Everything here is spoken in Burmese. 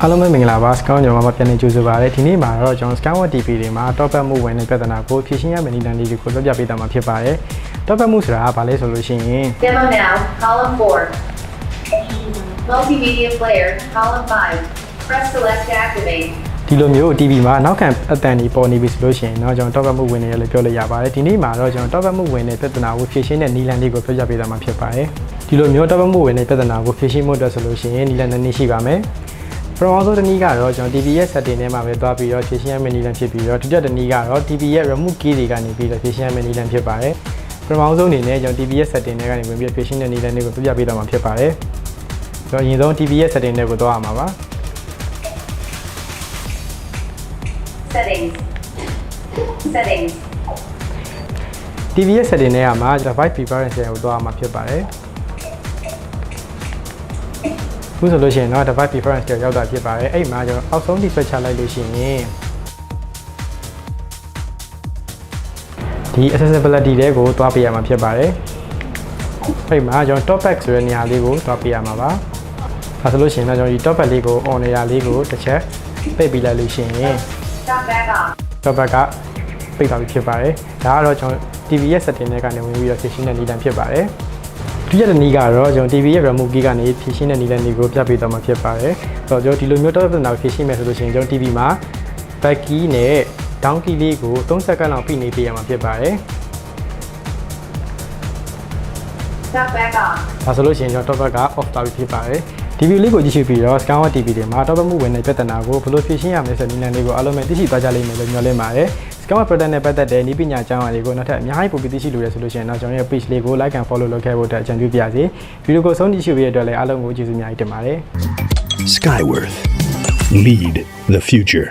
အားလုံးပဲမင်္ဂလာပါစကောင်းကျွန်တော်မှာပြန်နေကြိုဆိုပါရစေဒီနေ့မှာတော့ကျွန်တော် Skyward TV တွေမှာ top up မှုဝင်တဲ့ပြဿနာကိုဖြေရှင်းရမယ့်နည်းလမ်းလေးတွေကိုပြောပြပေးသွားမှာဖြစ်ပါတယ် top up မှုဆိုတာကဘာလဲဆိုလို့ရှိရင် Demo now, column 4. Multimedia player, column 5. Press select to activate. ဒီလိုမျိုး TV မှာနောက်ခံအတန်တွေပေါ်နေပြီဆိုလို့ရှိရင်တော့ကျွန်တော် top up မှုဝင်နေရလို့ပြောလို့ရပါတယ်ဒီနေ့မှာတော့ကျွန်တော် top up မှုဝင်တဲ့ပြဿနာကိုဖြေရှင်းတဲ့နည်းလမ်းလေးကိုပြောပြပေးသွားမှာဖြစ်ပါတယ်ဒီလိုမျိုး top up မှုဝင်တဲ့ပြဿနာကိုဖြေရှင်းမှုအတွက်ဆိုလို့ရှိရင်နည်းလမ်းနှစ်နည်းရှိပါမယ်ပထမဆုံးတစ်နည်းကတော့ကျွန်တော် TV ရဲ့ setting ထဲမှာပဲသွားပြီးတော့ဖြည့်ရှင်းရမယ့်နည်းလမ်းဖြစ်ပြီးတော့ဒုတိယတစ်နည်းကတော့ TV ရဲ့ remote key တွေကနေပြီးတော့ဖြည့်ရှင်းရမယ့်နည်းလမ်းဖြစ်ပါတယ်ပထမဆုံးအနေနဲ့ကျွန်တော် TV ရဲ့ setting ထဲကနေဝင်ပြီးဖြည့်ရှင်းတဲ့နည်းလမ်းလေးကိုပြပြပေးတော့မှာဖြစ်ပါတယ်ကျွန်တော်အရင်ဆုံး TV ရဲ့ setting ထဲကိုသွားရမှာပါ Settings. Settings. TV ရဲ့ setting ထဲမှာ device preference ကိုသွားရမှာဖြစ်ပါတယ်ခုဆိုလို့ရှိရင်တော့ device preference ကိုရောက်တာဖြစ်ပါတယ်အဲ့မှာကျွန်တော်အောက်ဆုံး display ချလိုက်လို့ရှိရင်ဒီ accessibility တွေကိုသွားပေးရမှာဖြစ်ပါတယ်အဲ့မှာကျွန်တော် top back ဆိုတဲ့နေရာလေးကိုသွားပေးရမှာပါဒါဆိုလို့ရှိရင်တော့ကျွန်တော်ဒီ top back လေးကို on နေရာလေးကိုတစ်ချက်ပိတ်ပြီးလိုက်လို့ရှိရင် Stop back off. top back ကပိတ်သွားပြီဖြစ်ပါတယ်ဒါကတော့ကျွန်တော် TV ရဲ့ setting ထဲကနေဝင်ပြီးတော့ဖြည့်ရှင်းတဲ့နည်းလမ်းဖြစ်ပါတယ်ဒုတိယတစ်နည်းကတော့ကျွန်တော် TV ရဲ့ remote key ကနေဖြည့်ရှင်းတဲ့နည်းလမ်းတွေကိုပြပေးသွားမှာဖြစ်ပါတယ်ဆိုတော့ကျွန်တော်ဒီလိုမျိုးတော့ပြဿနာကိုဖြည့်ရှင်းမယ်ဆိုလို့ရှိရင်ကျွန်တော် TV မှာ back key နဲ့ down key လေးကို3စက္ကန့်လောက်ဖိနေပေးရမှာဖြစ်ပါတယ် Stop back off. ဒါဆိုလို့ရှိရင်ကျွန်တော် top back က off သွားပြီဖြစ်ပါတယ်ဒီဗီဒီယိုလေးကိုကြည့်ရှုပြီးတော့ Skyward TV တွေမှာ top up မှုဝင်တဲ့ပြဿနာကိုဘယ်လိုဖြေရှင်းရမလဲဆိုတဲ့နည်းလမ်းလေးကိုအားလုံးပဲသိရှိသွားကြလိမ့်မယ်လို့မျှော်လင့်ပါတယ် Skyward product နဲ့ပတ်သက်တဲ့နည်းပညာအကြောင်းအရာတွေကိုနောက်ထပ်အများကြီးပိုပြီးသိရှိလို့ရဆိုလို့ရှိရင်တော့ကျွန်တော်ရဲ့ page လေးကို like and follow လုပ်ခဲ့ဖို့အတွက်အကြံပြုပါရစေဗီဒီယိုကိုဆုံးကြည့်ရှုပြီးတဲ့အတွက်လည်းအားလုံးကိုကျေးဇူးအများကြီးတင်ပါတယ် Skyworth. Lead the future.